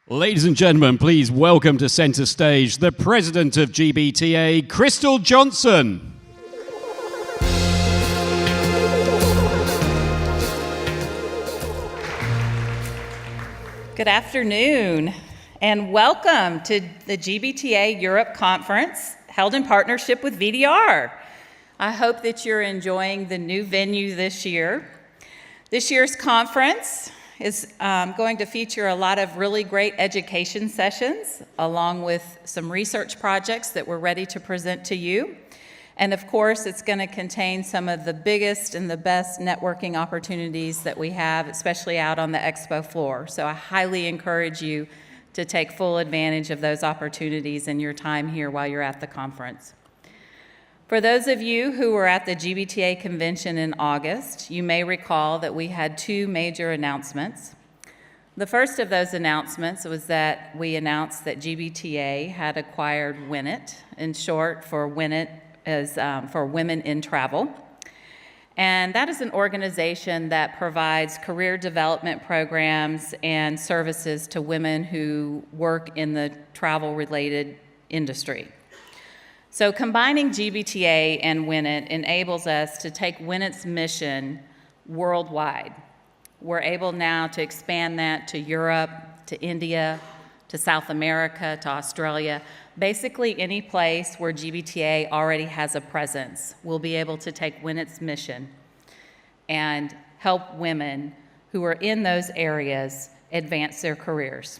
Ladies and gentlemen, please welcome to center stage the president of GBTA, Crystal Johnson. Good afternoon, and welcome to the GBTA Europe Conference, held in partnership with VDR. I hope that you're enjoying the new venue this year. This year's conference is going to feature a lot of really great education sessions, along with some research projects that we're ready to present to you. And of course, it's going to contain some of the biggest and the best networking opportunities that we have, especially out on the expo floor. So I highly encourage you to take full advantage of those opportunities in your time here while you're at the conference. For those of you who were at the GBTA convention in August, you may recall that we had two major announcements. The first of those announcements was that we announced that GBTA had acquired WINIT, in short for WINIT as for Women in Travel. And that is an organization that provides career development programs and services to women who work in the travel-related industry. So combining GBTA and WINIT enables us to take WINIT's mission worldwide. We're able now to expand that to Europe, to India, to South America, to Australia. Basically any place where GBTA already has a presence. We'll be able to take WINIT's mission and help women who are in those areas advance their careers.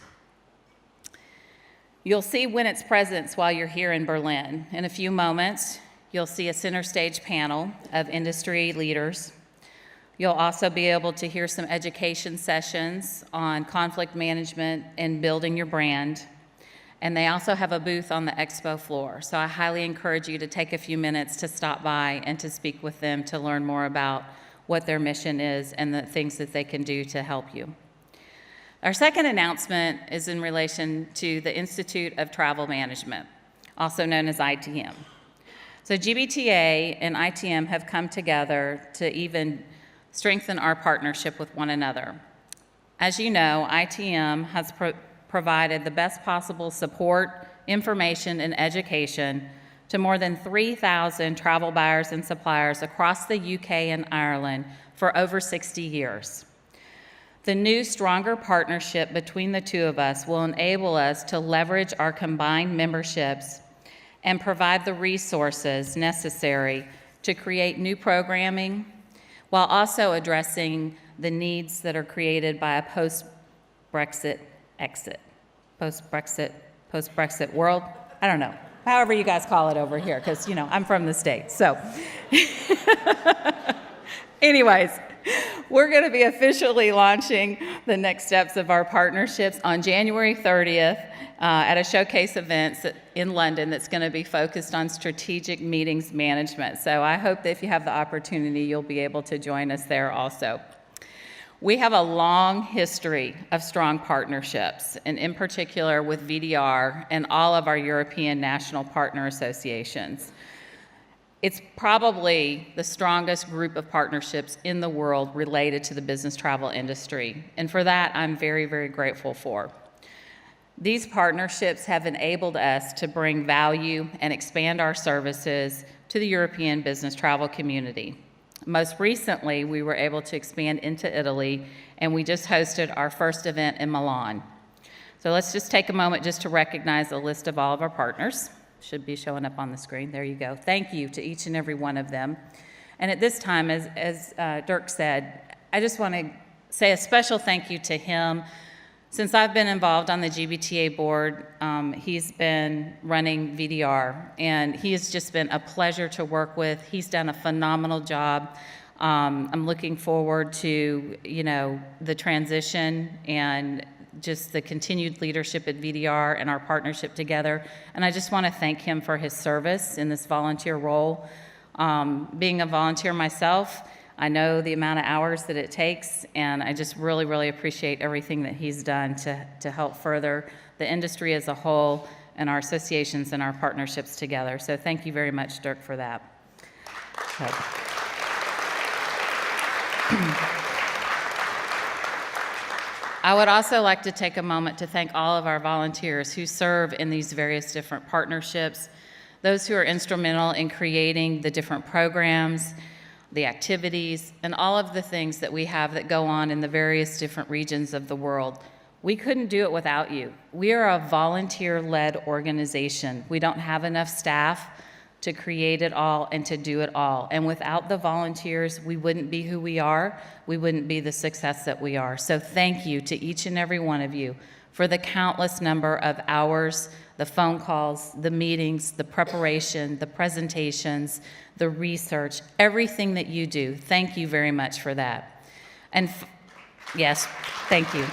You'll see WINIT's presence while you're here in Berlin. In a few moments, you'll see a center stage panel of industry leaders. You'll also be able to hear some education sessions on conflict management and building your brand. And they also have a booth on the expo floor. So I highly encourage you to take a few minutes to stop by and to speak with them to learn more about what their mission is and the things that they can do to help you. Our second announcement is in relation to the Institute of Travel Management, also known as ITM. So GBTA and ITM have come together to even strengthen our partnership with one another. As you know, ITM has provided the best possible support, information, and education to more than 3,000 travel buyers and suppliers across the UK and Ireland for over 60 years. The new, stronger partnership between the two of us will enable us to leverage our combined memberships and provide the resources necessary to create new programming while also addressing the needs that are created by a post-Brexit exit. Post-Brexit world? I don't know. However you guys call it over here, because, you know, I'm from the States, so. Anyways, we're going to be officially launching the next steps of our partnerships on January 30th at a showcase event in London that's going to be focused on strategic meetings management. So I hope that if you have the opportunity, you'll be able to join us there also. We have a long history of strong partnerships, and in particular with VDR and all of our European national partner associations. It's probably the strongest group of partnerships in the world related to the business travel industry, and for that, I'm very, very grateful for. These partnerships have enabled us to bring value and expand our services to the European business travel community. Most recently, we were able to expand into Italy, and we just hosted our first event in Milan. So let's just take a moment just to recognize a list of all of our partners. Should be showing up on the screen. There you go. Thank you to each and every one of them. And at this time, as Dirk said, I just want to say a special thank you to him. Since I've been involved on the GBTA board, he's been running VDR, and he has just been a pleasure to work with. He's done a phenomenal job. I'm looking forward to, you know, the transition and just the continued leadership at VDR and our partnership together. And I just want to thank him for his service in this volunteer role. Being a volunteer myself, I know the amount of hours that it takes, and I just really, really appreciate everything that he's done to help further the industry as a whole and our associations and our partnerships together. So thank you very much, Dirk, for that. I would also like to take a moment to thank all of our volunteers who serve in these various different partnerships, those who are instrumental in creating the different programs, the activities, and all of the things that we have that go on in the various different regions of the world. We couldn't do it without you. We are a volunteer-led organization. We don't have enough staff to create it all and to do it all. And without the volunteers, we wouldn't be who we are. We wouldn't be the success that we are. So thank you to each and every one of you for the countless number of hours, the phone calls, the meetings, the preparation, the presentations, the research, everything that you do. Thank you very much for that. And yes, thank you.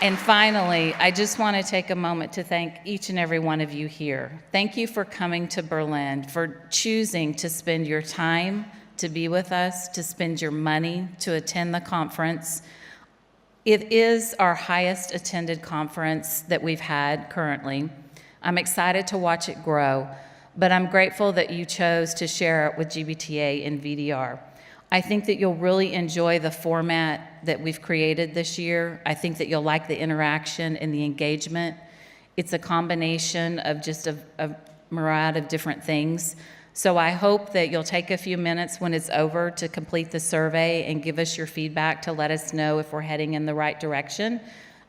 And finally, I just want to take a moment to thank each and every one of you here. Thank you for coming to Berlin, for choosing to spend your time to be with us, to spend your money to attend the conference. It is our highest attended conference that we've had currently. I'm excited to watch it grow, but I'm grateful that you chose to share it with GBTA and VDR. I think that you'll really enjoy the format that we've created this year. I think that you'll like the interaction and the engagement. It's a combination of just a myriad of different things. So I hope that you'll take a few minutes when it's over to complete the survey and give us your feedback to let us know if we're heading in the right direction.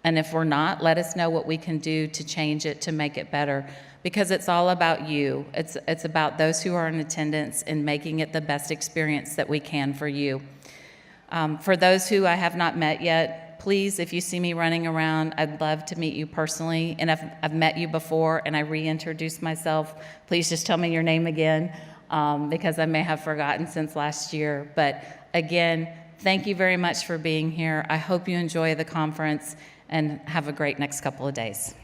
And if we're not, let us know what we can do to change it, to make it better. Because it's all about you. It's about those who are in attendance and making it the best experience that we can for you. For those who I have not met yet, please, if you see me running around, I'd love to meet you personally. And if I've met you before and I reintroduce myself, please just tell me your name again, because I may have forgotten since last year. But again, thank you very much for being here. I hope you enjoy the conference and have a great next couple of days.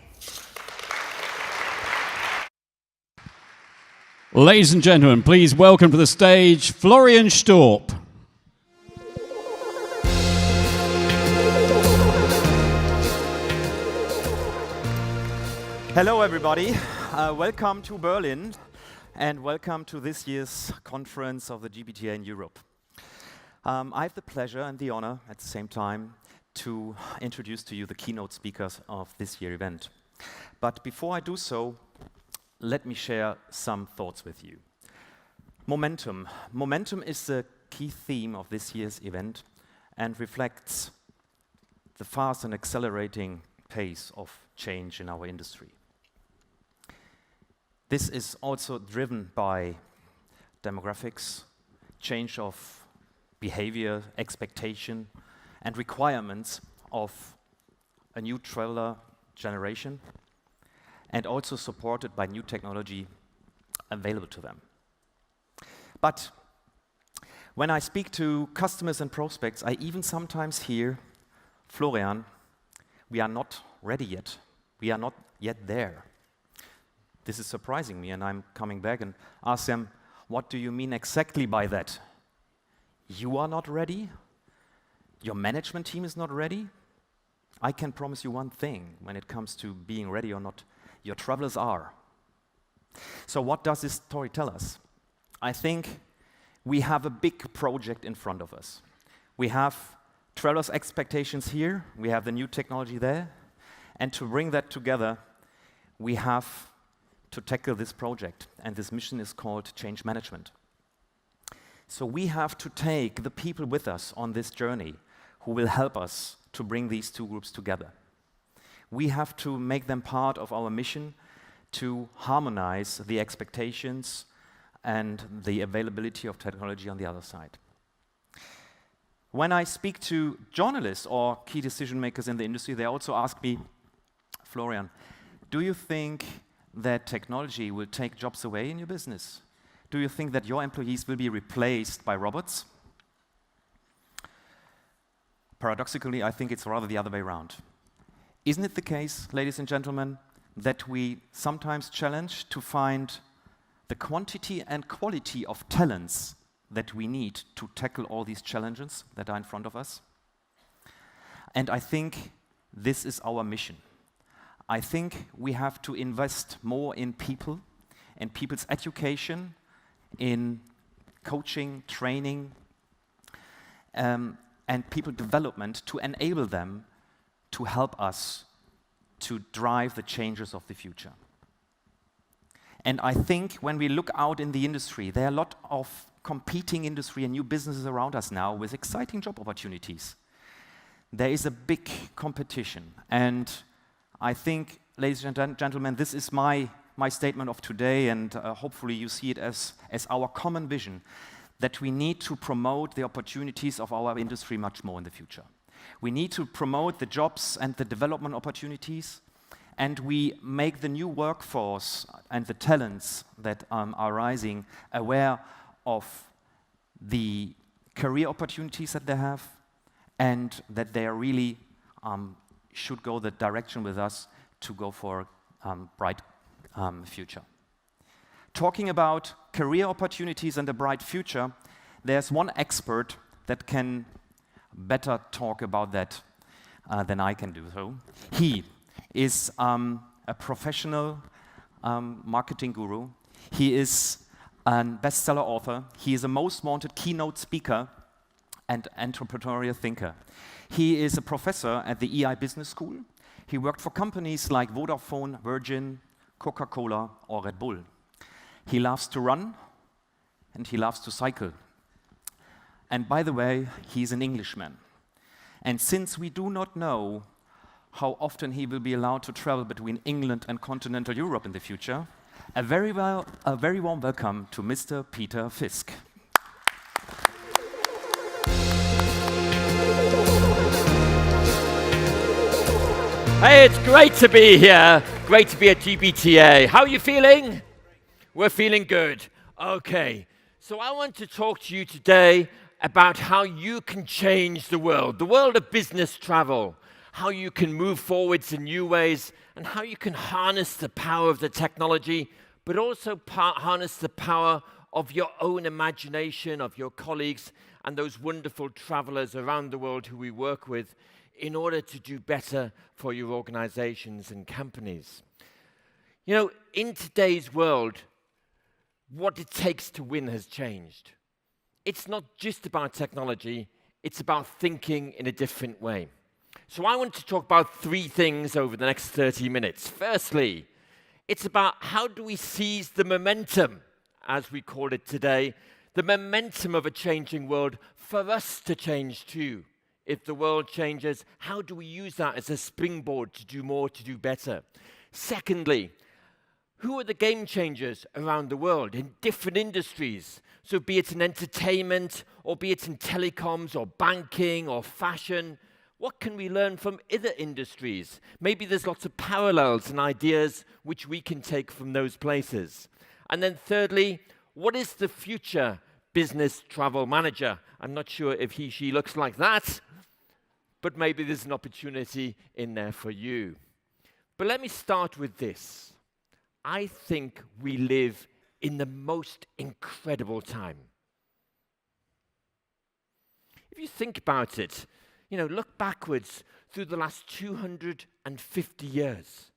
Ladies and gentlemen, please welcome to the stage Florian Storp. Hello everybody, welcome to Berlin and welcome to this year's conference of the GBTA in Europe. I have the pleasure and the honor at the same time to introduce to you the keynote speakers of this year's event. But before I do so, let me share some thoughts with you. Momentum. Momentum is the key theme of this year's event and reflects the fast and accelerating pace of change in our industry. This is also driven by demographics, change of behavior, expectation, and requirements of a new traveler generation, and also supported by new technology available to them. But when I speak to customers and prospects, I even sometimes hear, Florian, we are not ready yet. We are not yet there. This is surprising me, and I'm coming back and ask them, what do you mean exactly by that? You are not ready? Your management team is not ready? I can promise you one thing when it comes to being ready or not. Your travelers are. So what does this story tell us? I think we have a big project in front of us. We have travelers' expectations here, we have the new technology there, and to bring that together, we have to tackle this project, and this mission is called change management. So we have to take the people with us on this journey who will help us to bring these two groups together. We have to make them part of our mission to harmonize the expectations and the availability of technology on the other side. When I speak to journalists or key decision makers in the industry, they also ask me, Florian, do you think that technology will take jobs away in your business? Do you think that your employees will be replaced by robots? Paradoxically, I think it's rather the other way around. Isn't it the case, ladies and gentlemen, that we sometimes challenge to find the quantity and quality of talents that we need to tackle all these challenges that are in front of us? And I think this is our mission. I think we have to invest more in people, in people's education, in coaching, training, and people development to enable them to help us to drive the changes of the future. And I think when we look out in the industry, there are a lot of competing industry and new businesses around us now with exciting job opportunities. There is a big competition. And I think, ladies and gentlemen, this is my statement of today, and hopefully you see it as our common vision, that we need to promote the opportunities of our industry much more in the future. We need to promote the jobs and the development opportunities, and we make the new workforce and the talents that are rising aware of the career opportunities that they have, and that they are really should go the direction with us to go for bright future. Talking about career opportunities and a bright future, there's one expert that can better talk about that than I can do so. He is a professional marketing guru. He is a bestseller author. He is a most wanted keynote speaker and entrepreneurial thinker. He is a professor at the EI Business School. He worked for companies like Vodafone, Virgin, Coca-Cola, or Red Bull. He loves to run, and he loves to cycle. And by the way, he's an Englishman. And since we do not know how often he will be allowed to travel between England and continental Europe in the future, a very warm welcome to Mr. Peter Fisk. Hey, it's great to be here. Great to be at GBTA. How are you feeling? We're feeling good. Okay, so I want to talk to you today about how you can change the world of business travel, how you can move forwards in new ways, and how you can harness the power of the technology, but also harness the power of your own imagination, of your colleagues, and those wonderful travelers around the world who we work with in order to do better for your organizations and companies. You know, in today's world, what it takes to win has changed. It's not just about technology, it's about thinking in a different way. So I want to talk about three things over the next 30 minutes. Firstly, it's about how do we seize the momentum, as we call it today, the momentum of a changing world for us to change too. If the world changes, how do we use that as a springboard to do more, to do better? Secondly, who are the game changers around the world in different industries? So be it in entertainment, or be it in telecoms, or banking, or fashion. What can we learn from other industries? Maybe there's lots of parallels and ideas which we can take from those places. And then thirdly, what is the future business travel manager? I'm not sure if he, she looks like that, but maybe there's an opportunity in there for you. But let me start with this. I think we live in the most incredible time. If you think about it, you know, look backwards through the last 250 years.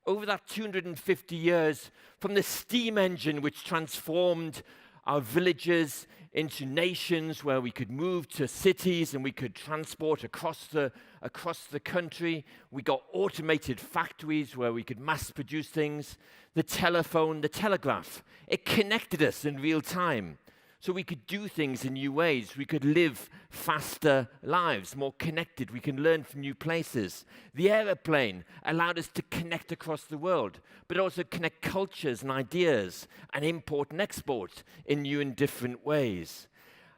Over that 250 years, from the steam engine which transformed our villages into nations where we could move to cities and we could transport across the country. We got automated factories where we could mass produce things. The telephone, the telegraph, it connected us in real time. So we could do things in new ways. We could live faster lives, more connected. We can learn from new places. The aeroplane allowed us to connect across the world, but also connect cultures and ideas and import and export in new and different ways.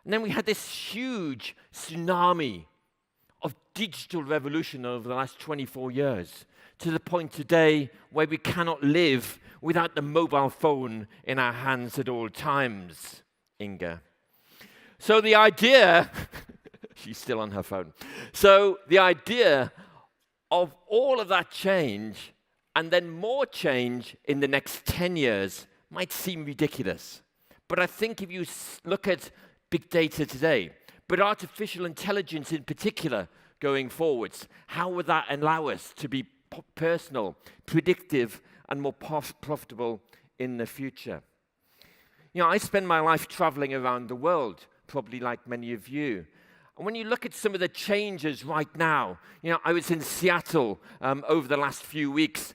And then we had this huge tsunami of digital revolution over the last 24 years, to the point today where we cannot live without the mobile phone in our hands at all times. Inga. So the idea, she's still on her phone. So the idea of all of that change and then more change in the next 10 years might seem ridiculous. But I think if you look at big data today, but artificial intelligence in particular going forwards, how would that allow us to be personal, predictive, and more profitable in the future? You know, I spend my life traveling around the world, probably like many of you. And when you look at some of the changes right now, I was in Seattle over the last few weeks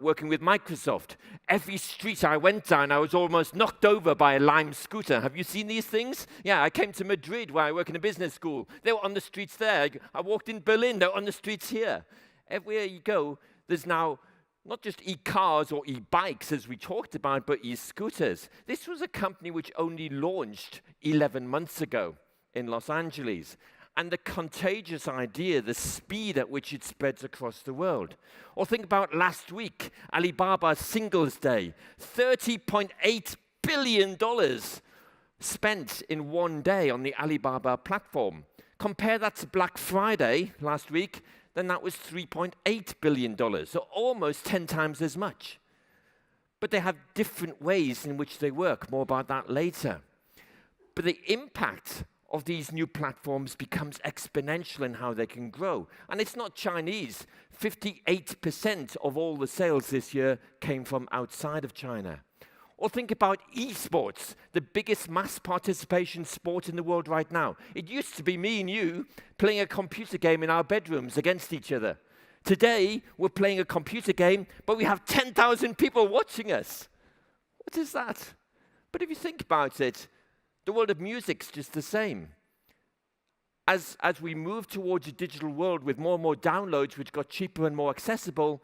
working with Microsoft. Every street I went down, I was almost knocked over by a Lime scooter. Have you seen these things? Yeah, I came to Madrid where I work in a business school. They were on the streets there. I walked in Berlin, they were on the streets here. Everywhere you go, there's now not just e-cars or e-bikes as we talked about, but e-scooters. This was a company which only launched 11 months ago in Los Angeles. And the contagious idea, the speed at which it spreads across the world. Or think about last week, Alibaba's Singles Day, $30.8 billion spent in one day on the Alibaba platform. Compare that to Black Friday last week, then that was $3.8 billion, so almost 10 times as much. But they have different ways in which they work, more about that later. But the impact of these new platforms becomes exponential in how they can grow. And it's not Chinese. 58% of all the sales this year came from outside of China. Or think about esports, the biggest mass participation sport in the world right now. It used to be me and you playing a computer game in our bedrooms against each other. Today, we're playing a computer game, but we have 10,000 people watching us. What is that? But if you think about it, the world of music's just the same. As we move towards a digital world with more and more downloads, which got cheaper and more accessible,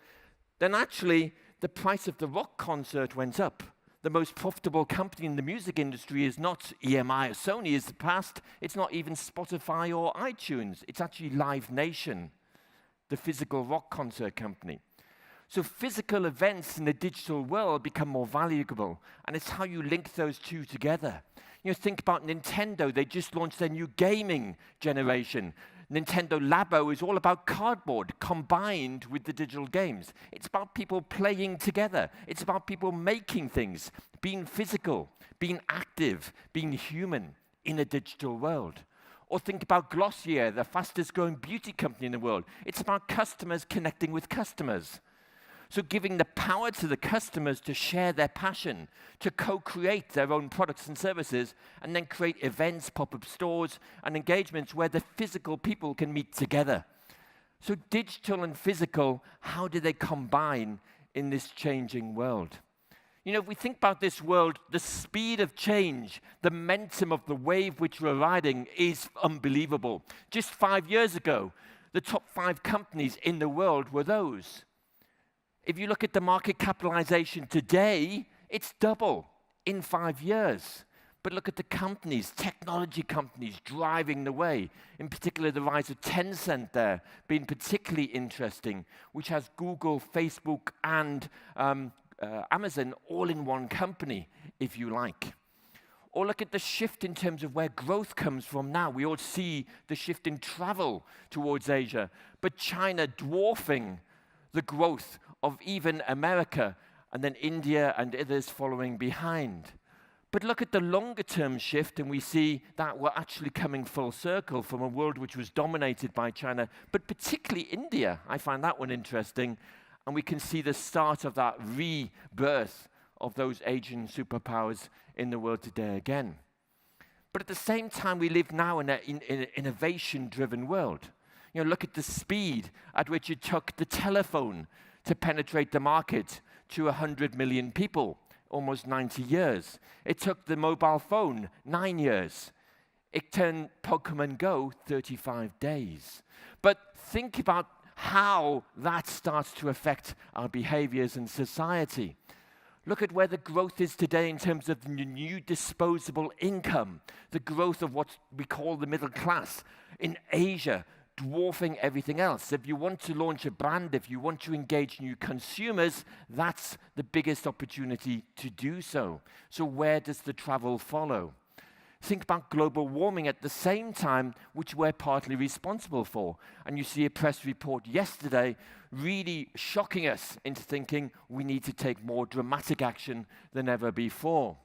then actually the price of the rock concert went up. The most profitable company in the music industry is not EMI or Sony as the past. It's not even Spotify or iTunes. It's actually Live Nation, the physical rock concert company. So physical events in the digital world become more valuable, and it's how you link those two together. Think about Nintendo. They just launched their new gaming generation. Nintendo Labo is all about cardboard combined with the digital games. It's about people playing together. It's about people making things, being physical, being active, being human in a digital world. Or think about Glossier, the fastest growing beauty company in the world. It's about customers connecting with customers. So giving the power to the customers to share their passion, to co-create their own products and services, and then create events, pop-up stores, and engagements where the physical people can meet together. So digital and physical, how do they combine in this changing world? If we think about this world, the speed of change, the momentum of the wave which we're riding is unbelievable. Just 5 years ago, the top 5 companies in the world were those. If you look at the market capitalization today, it's double in 5 years. But look at the companies, technology companies driving the way. In particular, the rise of Tencent there being particularly interesting, which has Google, Facebook, and Amazon all in one company, if you like. Or look at the shift in terms of where growth comes from now. We all see the shift in travel towards Asia, but China dwarfing the growth of even America, and then India and others following behind. But look at the longer-term shift, and we see that we're actually coming full circle from a world which was dominated by China, but particularly India. I find that one interesting, and we can see the start of that rebirth of those Asian superpowers in the world today again. But at the same time, we live now in an innovation-driven world. Look at the speed at which it took the telephone to penetrate the market to 100 million people, almost 90 years. It took the mobile phone 9 years. It turned Pokemon Go 35 days. But think about how that starts to affect our behaviors in society. Look at where the growth is today in terms of the new disposable income, the growth of what we call the middle class in Asia, dwarfing everything else. If you want to launch a brand, if you want to engage new consumers, that's the biggest opportunity to do so. So where does the travel follow? Think about global warming at the same time, which we're partly responsible for. And you see a press report yesterday really shocking us into thinking we need to take more dramatic action than ever before.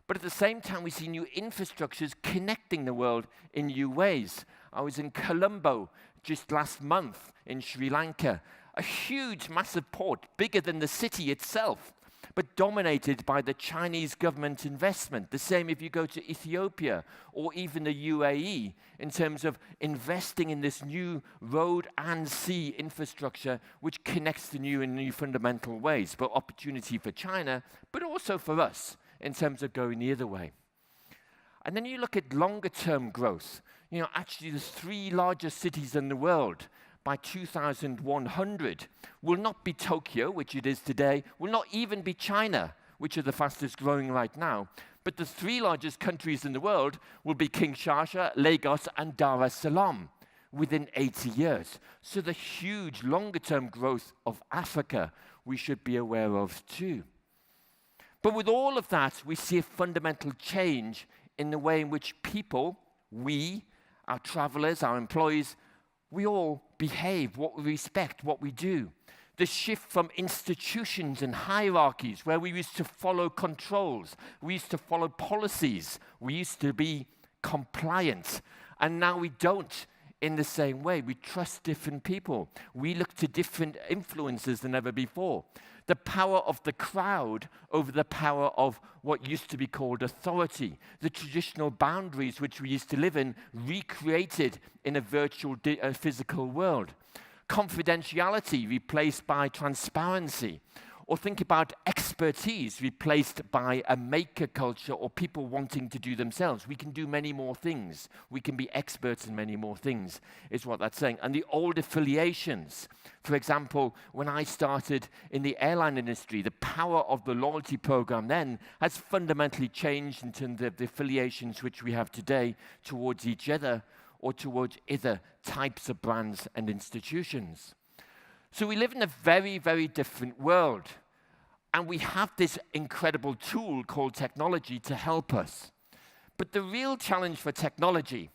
But at the same time, we see new infrastructures connecting the world in new ways. I was in Colombo just last month in Sri Lanka, a huge, massive port, bigger than the city itself. but dominated by the Chinese government investment. The same if you go to Ethiopia or even the UAE in terms of investing in this new road and sea infrastructure which connects the new in new fundamental ways, but opportunity for China, but also for us in terms of going the other way. And then you look at longer term growth. You know, actually the 3 largest cities in the world by 2100 will not be Tokyo, which it is today, will not even be China, which are the fastest growing right now, but the 3 largest countries in the world will be Kinshasa, Lagos, and Dar es Salaam within 80 years. So the huge longer term growth of Africa we should be aware of too. But with all of that, we see a fundamental change in the way in which people, we, our travelers, our employees, we all behave, what we respect, what we do. The shift from institutions and hierarchies where we used to follow controls, we used to follow policies, we used to be compliant, and now we don't in the same way. We trust different people. We look to different influences than ever before. The power of the crowd over the power of what used to be called authority. The traditional boundaries which we used to live in, recreated in a virtual physical world. Confidentiality replaced by transparency. Or think about expertise replaced by a maker culture or people wanting to do themselves. We can do many more things. We can be experts in many more things, is what that's saying. And the old affiliations. For example, when I started in the airline industry, the power of the loyalty program then has fundamentally changed in terms of the affiliations which we have today towards each other or towards other types of brands and institutions. So we live in a very, very different world. And we have this incredible tool called technology to help us. But the real challenge for technology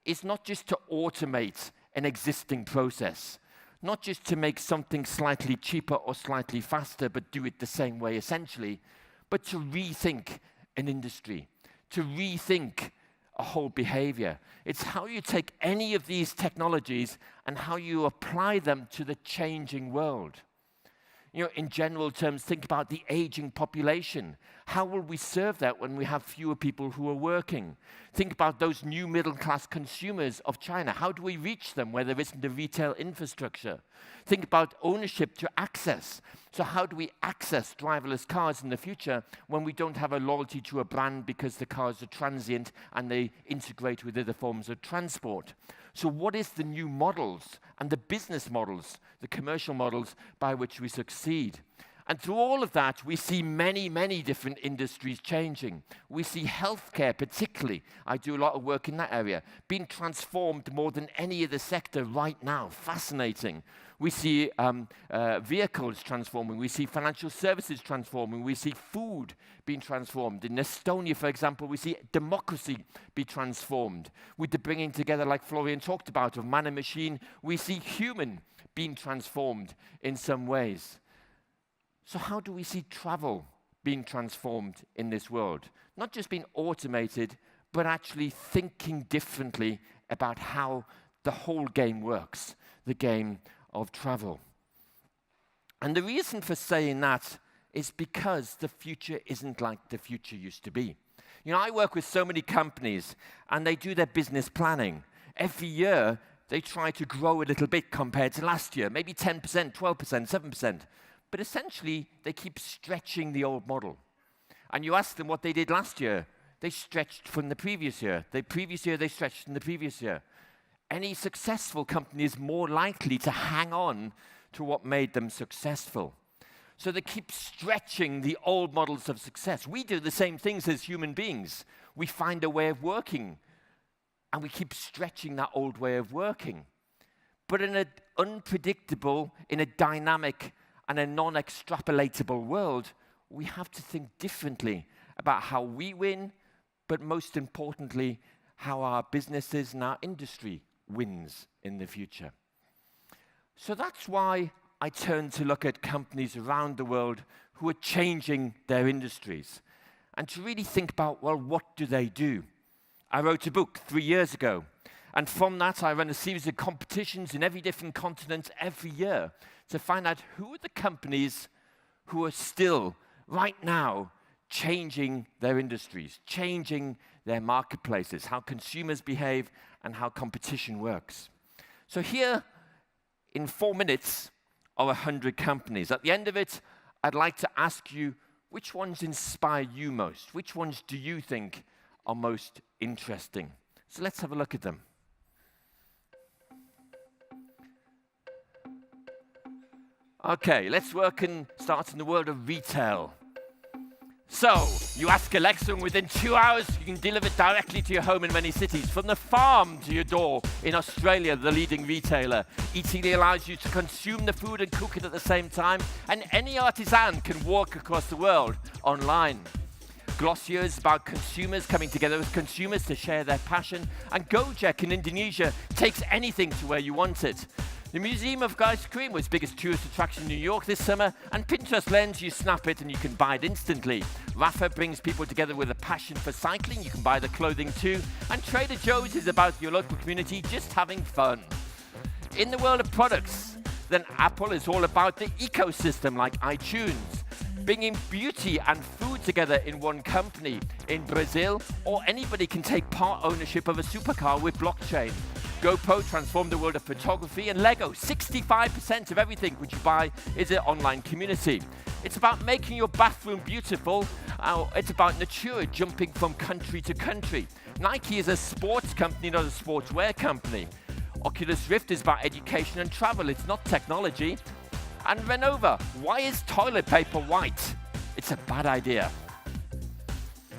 is not just to automate an existing process, not just to make something slightly cheaper or slightly faster, but do it the same way essentially, but to rethink an industry, to rethink a whole behavior. It's how you take any of these technologies and how you apply them to the changing world. You know, in general terms, think about the aging population. How will we serve that when we have fewer people who are working? Think about those new middle-class consumers of China. How do we reach them where there isn't a retail infrastructure? Think about ownership to access. So how do we access driverless cars in the future when we don't have a loyalty to a brand because the cars are transient and they integrate with other forms of transport? So what is the new models and the business models, the commercial models by which we succeed? And through all of that, we see many, many different industries changing. We see healthcare particularly, I do a lot of work in that area, being transformed more than any other sector right now. Fascinating. We see vehicles transforming. We see financial services transforming. We see food being transformed. In Estonia, for example, we see democracy be transformed. With the bringing together, like Florian talked about, of man and machine, we see human being transformed in some ways. So how do we see travel being transformed in this world? Not just being automated, but actually thinking differently about how the whole game works, the game of travel. And the reason for saying that is because the future isn't like the future used to be. You know, I work with so many companies, and they do their business planning. Every year, they try to grow a little bit compared to last year, maybe 10%, 12%, 7%. But essentially, they keep stretching the old model. And you ask them what they did last year, they stretched from the previous year. The previous year, they stretched from the previous year. Any successful company is more likely to hang on to what made them successful. So they keep stretching the old models of success. We do the same things as human beings. We find a way of working, and we keep stretching that old way of working. But in an unpredictable, in a dynamic, and a non-extrapolatable world, we have to think differently about how we win, but most importantly, how our businesses and our industry wins in the future. So that's why I turn to look at companies around the world who are changing their industries and to really think about, well, what do they do? I wrote a book 3 years ago, and from that I ran a series of competitions in every different continent every year to find out who are the companies who are still right now changing their industries, changing their marketplaces, how consumers behave, and how competition works. So here, in 4 minutes, are 100 companies. At the end of it, I'd like to ask you, which ones inspire you most? Which ones do you think are most interesting? So let's have a look at them. Okay, let's work and start in the world of retail. So, you ask Alexa, and within 2 hours, you can deliver directly to your home in many cities, from the farm to your door. In Australia, the leading retailer, Eatingly allows you to consume the food and cook it at the same time, and any artisan can walk across the world online. Glossier is about consumers coming together with consumers to share their passion, and Gojek in Indonesia takes anything to where you want it. The Museum of Ice Cream was biggest tourist attraction in New York this summer, and Pinterest Lens, you snap it and you can buy it instantly. Rafa brings people together with a passion for cycling, you can buy the clothing too, and Trader Joe's is about your local community just having fun. In the world of products, then Apple is all about the ecosystem like iTunes, bringing beauty and food together in one company. In Brazil, or anybody can take part ownership of a supercar with blockchain. GoPro transformed the world of photography, and Lego, 65% of everything which you buy is an online community. It's about making your bathroom beautiful. It's about Natura jumping from country to country. Nike is a sports company, not a sportswear company. Oculus Rift is about education and travel. It's not technology. And Renova, why is toilet paper white? It's a bad idea.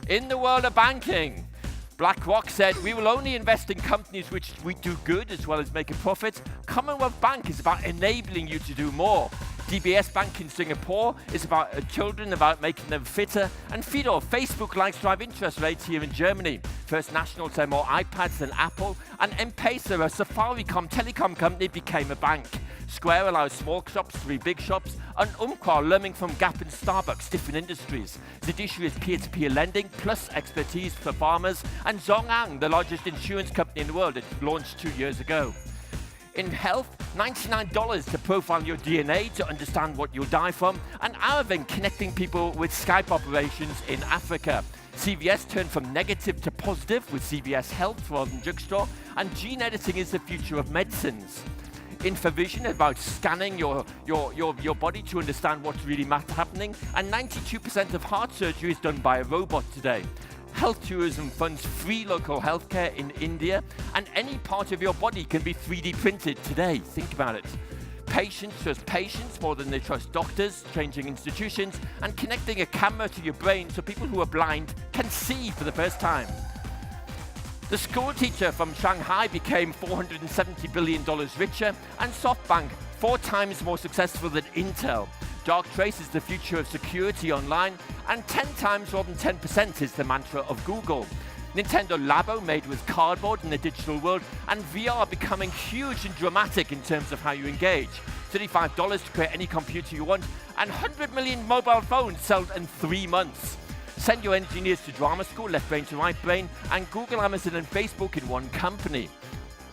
In the world of banking, BlackRock said, we will only invest in companies which we do good as well as make a profit. Commonwealth Bank is about enabling you to do more. DBS Bank in Singapore is about children, about making them fitter. And Fidor, Facebook likes to have interest rates here in Germany. First National to have more iPads than Apple. And M-Pesa, a Safaricom telecom company, became a bank. Square allows small shops to be big shops, and Umpqua learning from Gap and Starbucks, different industries. Zidishu is peer-to-peer lending, plus expertise for farmers, and Zongang, the largest insurance company in the world, it launched 2 years ago. In health, $99 to profile your DNA to understand what you'll die from, and Aravind connecting people with Skype operations in Africa. CVS turned from negative to positive with CVS Health rather than drugstore, and gene editing is the future of medicines. Infravision about scanning your body to understand what's really happening, and 92% of heart surgery is done by a robot today. Health tourism funds free local healthcare in India, and any part of your body can be 3D printed today. Think about it. Patients trust patients more than they trust doctors, changing institutions, and connecting a camera to your brain so people who are blind can see for the first time. The school teacher from Shanghai became $470 billion richer, and SoftBank 4 times more successful than Intel. Darktrace is the future of security online, and 10 times more than 10% is the mantra of Google. Nintendo Labo made with cardboard in the digital world, and VR becoming huge and dramatic in terms of how you engage. $35 to create any computer you want, and 100 million mobile phones sold in 3 months. Send your engineers to drama school, left brain to right brain, and Google, Amazon, and Facebook in one company.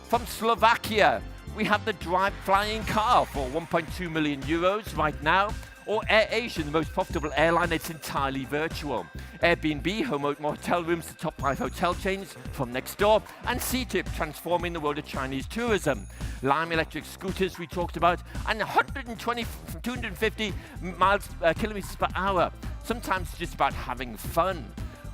From Slovakia, we have the flying car for 1.2 million euros right now, or AirAsia, the most profitable airline, it's entirely virtual. Airbnb, home motel rooms to top 5 hotel chains from next door, and CTIP, transforming the world of Chinese tourism. Lime electric scooters we talked about, and 250 kilometers per hour. Sometimes just about having fun.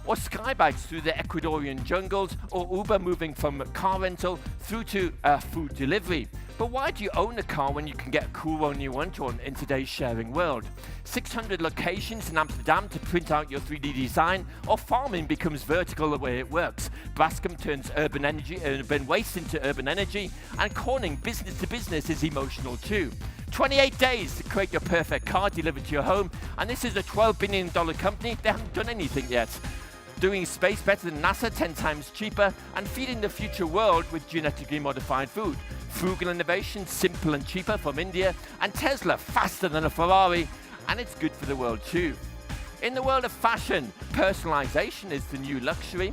Or skybikes through the Ecuadorian jungles, or Uber moving from car rental through to food delivery. But why do you own a car when you can get a cool one you want on in today's sharing world? 600 locations in Amsterdam to print out your 3D design, or farming becomes vertical the way it works. Braskem turns urban waste into urban energy, and Corning, business to business, is emotional too. 28 days to create your perfect car delivered to your home, and this is a $12 billion company. They haven't done anything yet. Doing space better than NASA, 10 times cheaper, and feeding the future world with genetically modified food. Frugal innovation, simple and cheaper from India, and Tesla, faster than a Ferrari, and it's good for the world too. In the world of fashion, personalization is the new luxury,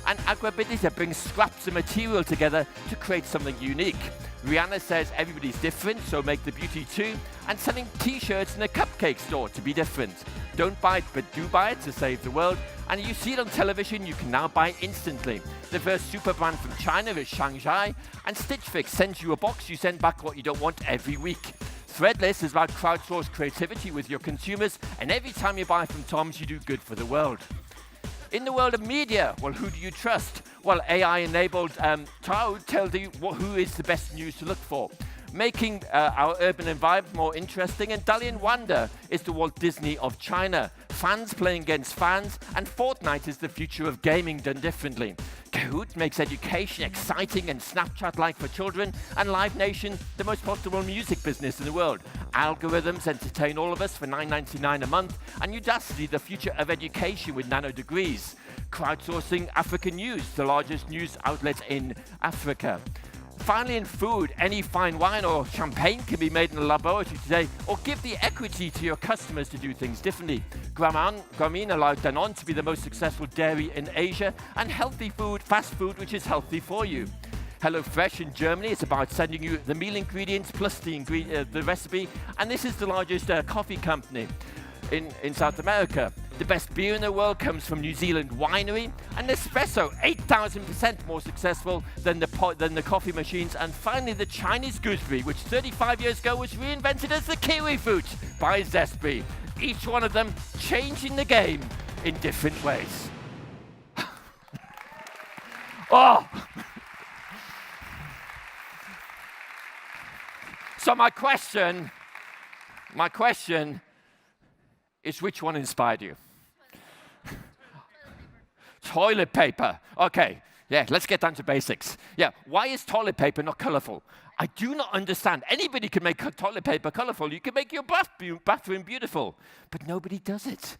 and Agrabidita brings scraps of material together to create something unique. Rihanna says everybody's different, so make the beauty too, and selling t-shirts in a cupcake store to be different. Don't buy it, but do buy it to save the world. And you see it on television, you can now buy it instantly. The first super brand from China is Shanghai, and Stitch Fix sends you a box, you send back what you don't want every week. Threadless is about crowdsourced creativity with your consumers, and every time you buy from Tom's, you do good for the world. In the world of media, well, who do you trust? Well, AI-enabled Toad tells you who is the best news to look for. Making our urban environment more interesting, and Dalian Wanda is the Walt Disney of China. Fans playing against fans, and Fortnite is the future of gaming done differently. Kahoot makes education exciting and Snapchat-like for children, and Live Nation, the most profitable music business in the world. Algorithms entertain all of us for $9.99 a month, and Udacity, the future of education with nano degrees. Crowdsourcing African News, the largest news outlet in Africa. Finally, in food, any fine wine or champagne can be made in a laboratory today, or give the equity to your customers to do things differently. Garmin allowed Danone to be the most successful dairy in Asia, and healthy food, fast food, which is healthy for you. HelloFresh in Germany is about sending you the meal ingredients plus the recipe, and this is the largest coffee company in South America. The best beer in the world comes from New Zealand Winery, and Nespresso, 8,000% more successful than the coffee machines. And finally, the Chinese gooseberry, which 35 years ago was reinvented as the kiwi fruit by Zesby. Each one of them changing the game in different ways. Oh! So my question is, which one inspired you? Toilet paper. Okay, yeah, let's get down to basics. Yeah, why is toilet paper not colorful? I do not understand. Anybody can make toilet paper colorful. You can make your bathroom beautiful, but nobody does it.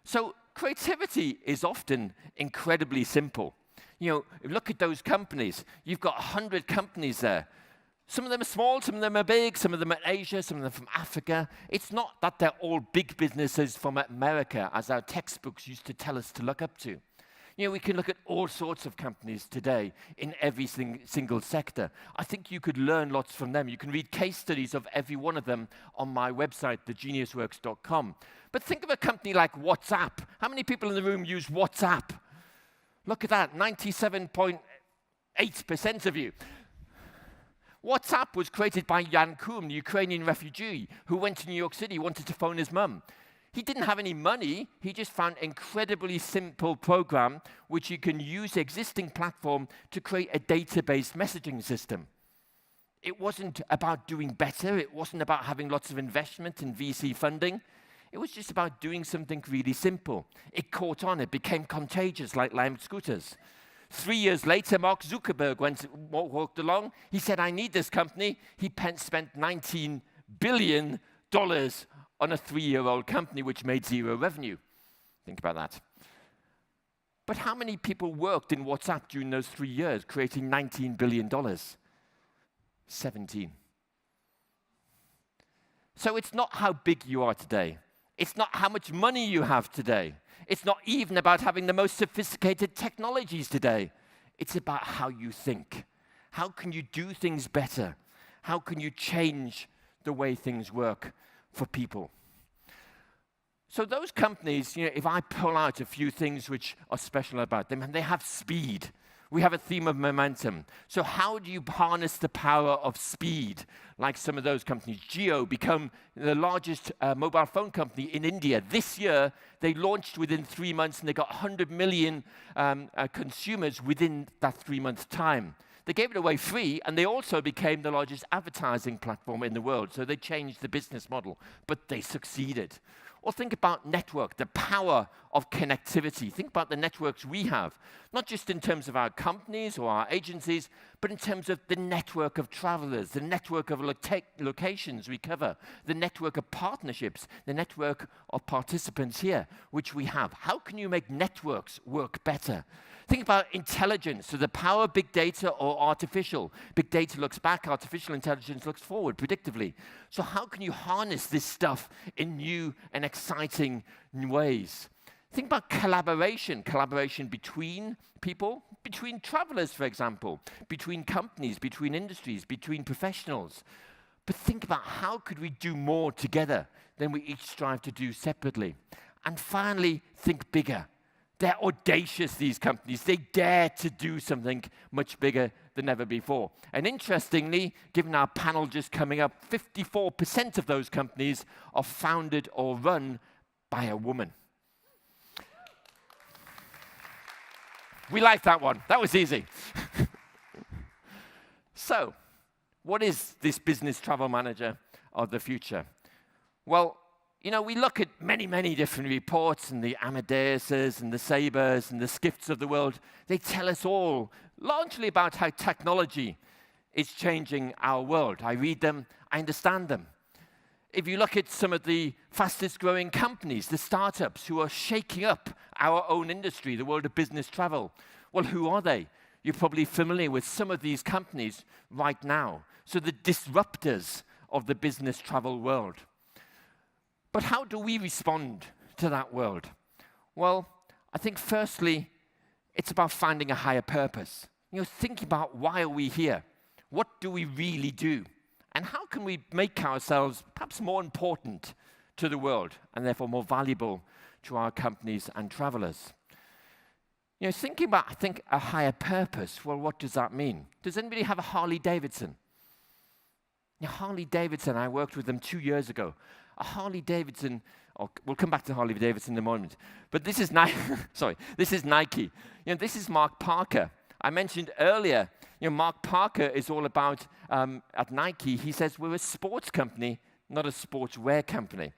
So creativity is often incredibly simple. You know, look at those companies. You've got 100 companies there. Some of them are small, some of them are big, some of them are Asia, some of them from Africa. It's not that they're all big businesses from America, as our textbooks used to tell us to look up to. You know, we can look at all sorts of companies today in every single sector. I think you could learn lots from them. You can read case studies of every one of them on my website, thegeniusworks.com. But think of a company like WhatsApp. How many people in the room use WhatsApp? Look at that, 97.8% of you. WhatsApp was created by Jan Koum, the Ukrainian refugee, who went to New York City, wanted to phone his mum. He didn't have any money. He just found an incredibly simple program which you can use the existing platform to create a database messaging system. It wasn't about doing better. It wasn't about having lots of investment in VC funding. It was just about doing something really simple. It caught on. It became contagious like Lime scooters. 3 years later, Mark Zuckerberg walked along. He said, I need this company. He spent $19 billion on a 3-year-old company which made zero revenue. Think about that. But how many people worked in WhatsApp during those 3 years, creating $19 billion? 17. So it's not how big you are today. It's not how much money you have today. It's not even about having the most sophisticated technologies today. It's about how you think. How can you do things better? How can you change the way things work for people? So those companies, you know, if I pull out a few things which are special about them, and they have speed. We have a theme of momentum. So how do you harness the power of speed? Like some of those companies. Jio become the largest mobile phone company in India. This year, they launched within 3 months, and they got 100 million consumers within that 3-month time. They gave it away free, and they also became the largest advertising platform in the world. So they changed the business model, but they succeeded. Or think about network, the power of connectivity. Think about the networks we have, not just in terms of our companies or our agencies, but in terms of the network of travelers, the network of locations we cover, the network of partnerships, the network of participants here, which we have. How can you make networks work better? Think about intelligence, so the power of big data or artificial. Big data looks back, artificial intelligence looks forward, predictively. So how can you harness this stuff in new and exciting ways? Think about collaboration between people, between travelers, for example, between companies, between industries, between professionals. But think about how could we do more together? than we each strive to do separately. And finally, think bigger. They're audacious, these companies. They dare to do something much bigger than ever before. And interestingly, given our panel just coming up, 54% of those companies are founded or run by a woman. We like that one. That was easy. So, what is this business travel manager of the future? Well, you know, we look at many, many different reports, and the Amadeuses and the Sabres and the Skifts of the world. They tell us all largely about how technology is changing our world. I read them, I understand them. If you look at some of the fastest growing companies, the startups who are shaking up our own industry, the world of business travel, well, who are they? You're probably familiar with some of these companies right now. So the disruptors of the business travel world. But how do we respond to that world? Well, I think firstly, it's about finding a higher purpose. You know, think about why are we here? What do we really do? And how can we make ourselves perhaps more important to the world and therefore more valuable to our companies and travelers? You know, thinking about, I think, a higher purpose, well, what does that mean? Does anybody have a Harley Davidson? You know, Harley Davidson, I worked with them 2 years ago. A Harley Davidson, we'll come back to Harley Davidson in a moment, but this is Nike. Sorry, this is Nike. You know, this is Mark Parker. I mentioned earlier, you know, Mark Parker is all about, at Nike, he says we're a sports company, not a sportswear company.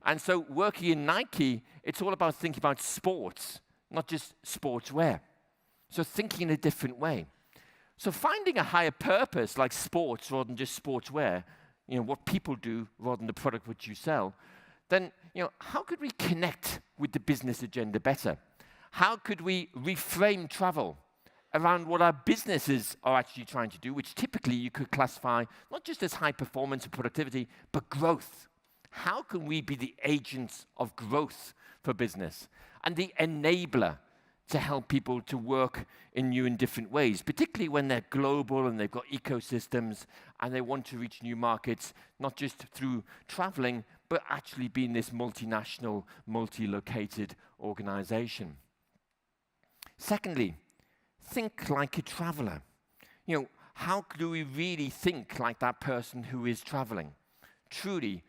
And so working in Nike, it's all about thinking about sports, not just sportswear. So thinking in a different way. So finding a higher purpose like sports rather than just sportswear, you know, what people do rather than the product which you sell, then, you know, how could we connect with the business agenda better? How could we reframe travel around what our businesses are actually trying to do, which typically you could classify not just as high performance and productivity, but growth? How can we be the agents of growth for business and the enabler to help people to work in new and different ways, particularly when they're global and they've got ecosystems and they want to reach new markets, not just through traveling, but actually being this multinational, multi-located organization. Secondly, think like a traveler. You know, how do we really think like that person who is traveling? Truly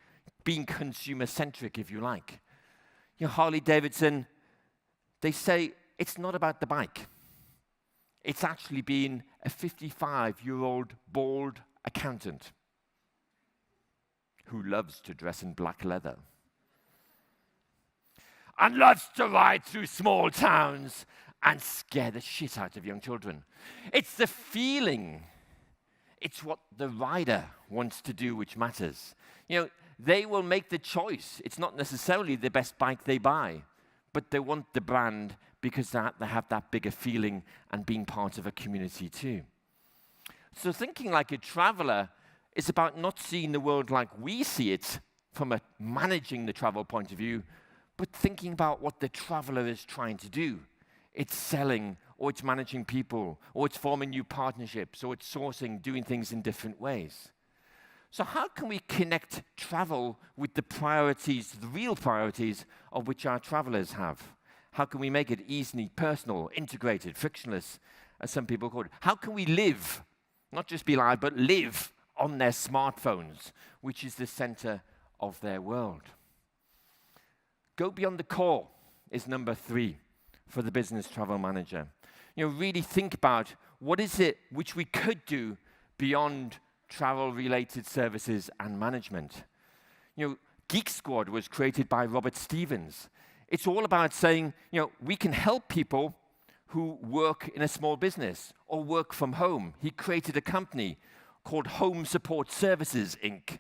being consumer-centric, if you like. You know, Harley Davidson, they say it's not about the bike. It's actually being a 55-year-old bald accountant who loves to dress in black leather and loves to ride through small towns and scare the shit out of young children. It's the feeling. It's what the rider wants to do which matters. You know, they will make the choice. It's not necessarily the best bike they buy, but they want the brand because they have that bigger feeling and being part of a community too. So thinking like a traveler is about not seeing the world like we see it from a managing the travel point of view, but thinking about what the traveler is trying to do. It's selling, or it's managing people, or it's forming new partnerships, or it's sourcing, doing things in different ways. So how can we connect travel with the priorities, the real priorities of which our travelers have? How can we make it easy, personal, integrated, frictionless, as some people call it? How can we live, not just be live, but live on their smartphones, which is the center of their world? Go beyond the core is number 3 for the business travel manager. You know, really think about what is it which we could do beyond travel-related services and management. You know, Geek Squad was created by Robert Stevens. It's all about saying, you know, we can help people who work in a small business or work from home. He created a company called Home Support Services, Inc.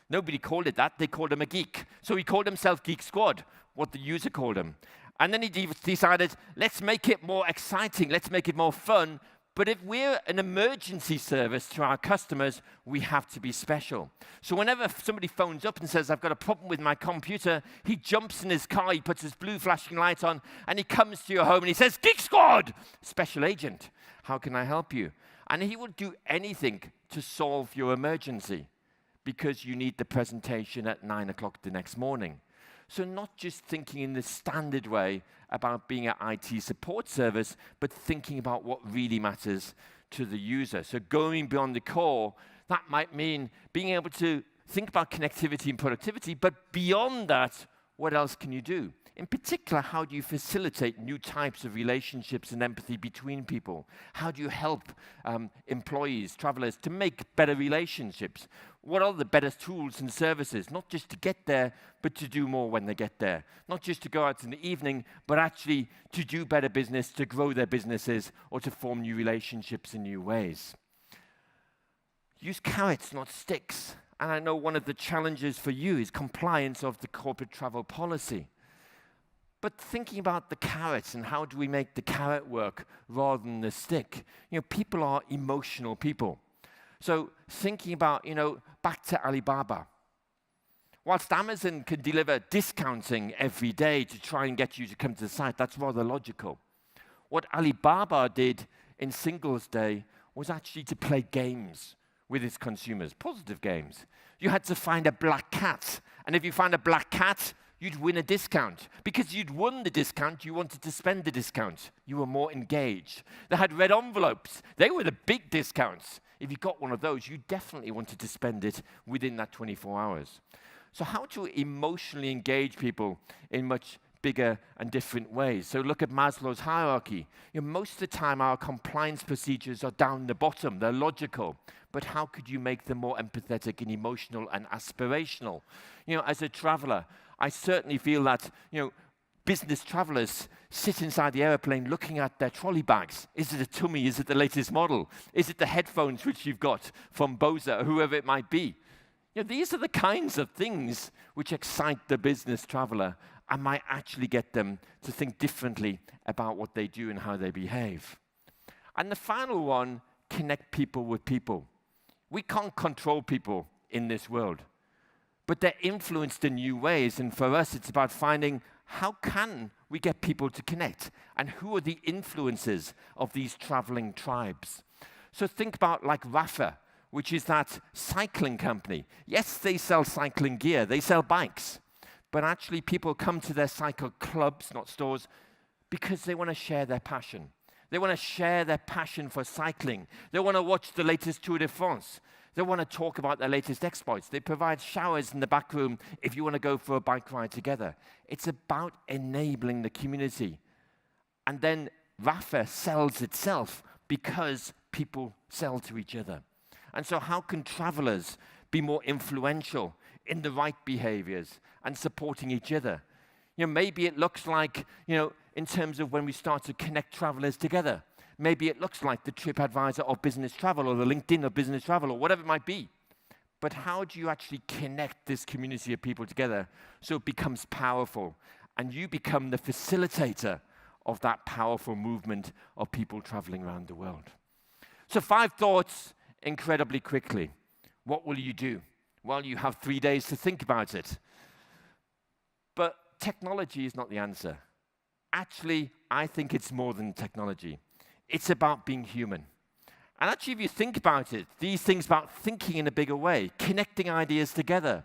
Nobody called it that. They called him a geek. So he called himself Geek Squad, what the user called him. And then he decided, let's make it more exciting. Let's make it more fun. But if we're an emergency service to our customers, we have to be special. So whenever somebody phones up and says, I've got a problem with my computer, he jumps in his car, he puts his blue flashing light on, and he comes to your home and he says, Geek Squad, special agent, how can I help you? And he will do anything to solve your emergency because you need the presentation at 9 o'clock the next morning. So not just thinking in the standard way about being an IT support service, but thinking about what really matters to the user. So going beyond the core, that might mean being able to think about connectivity and productivity, but beyond that, what else can you do? In particular, how do you facilitate new types of relationships and empathy between people? How do you help employees, travelers, to make better relationships? What are the better tools and services, not just to get there, but to do more when they get there? Not just to go out in the evening, but actually to do better business, to grow their businesses, or to form new relationships in new ways. Use carrots, not sticks. And I know one of the challenges for you is compliance of the corporate travel policy. But thinking about the carrots and how do we make the carrot work rather than the stick? People are emotional people. So thinking about, back to Alibaba. Whilst Amazon can deliver discounting every day to try and get you to come to the site, that's rather logical. What Alibaba did in Singles Day was actually to play games with its consumers, positive games. You had to find a black cat, and if you found a black cat, you'd win a discount. Because you'd won the discount, you wanted to spend the discount. You were more engaged. They had red envelopes. They were the big discounts. If you got one of those, you definitely wanted to spend it within that 24 hours. So how to emotionally engage people in much bigger and different ways. So look at Maslow's hierarchy. Most of the time our compliance procedures are down the bottom. They're logical. But how could you make them more empathetic and emotional and aspirational? As a traveler, I certainly feel that, business travelers sit inside the airplane looking at their trolley bags. Is it a Tummy? Is it the latest model? Is it the headphones which you've got from Bose or whoever it might be? These are the kinds of things which excite the business traveler and might actually get them to think differently about what they do and how they behave. And the final one, connect people with people. We can't control people in this world, but they're influenced in new ways. And for us, it's about finding how can we get people to connect and who are the influences of these traveling tribes. So think about like Rafa, which is that cycling company. Yes, they sell cycling gear, they sell bikes, but actually people come to their cycle clubs, not stores, because they want to share their passion. They want to share their passion for cycling. They want to watch the latest Tour de France. They want to talk about their latest exploits. They provide showers in the back room if you want to go for a bike ride together. It's about enabling the community. And then Rafa sells itself because people sell to each other. And so how can travelers be more influential in the right behaviors and supporting each other? Maybe it looks like, in terms of when we start to connect travelers together, maybe it looks like the TripAdvisor of business travel or the LinkedIn of business travel or whatever it might be. But how do you actually connect this community of people together so it becomes powerful and you become the facilitator of that powerful movement of people traveling around the world? So 5 thoughts incredibly quickly. What will you do? Well, you have 3 days to think about it. But technology is not the answer. Actually, I think it's more than technology. It's about being human. And actually, if you think about it, these things about thinking in a bigger way, connecting ideas together,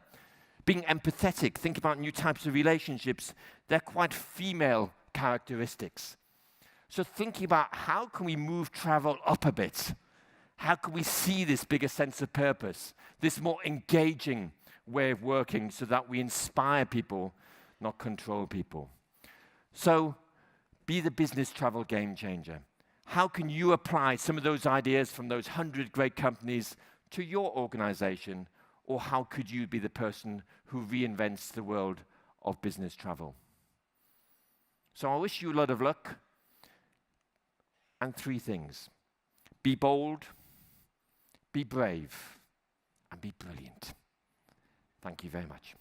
being empathetic, think about new types of relationships, they're quite female characteristics. So thinking about how can we move travel up a bit? How can we see this bigger sense of purpose, this more engaging way of working so that we inspire people, not control people? So be the business travel game changer. How can you apply some of those ideas from those 100 great companies to your organization? Or how could you be the person who reinvents the world of business travel? So I wish you a lot of luck. And 3 things. Be bold, be brave, and be brilliant. Thank you very much.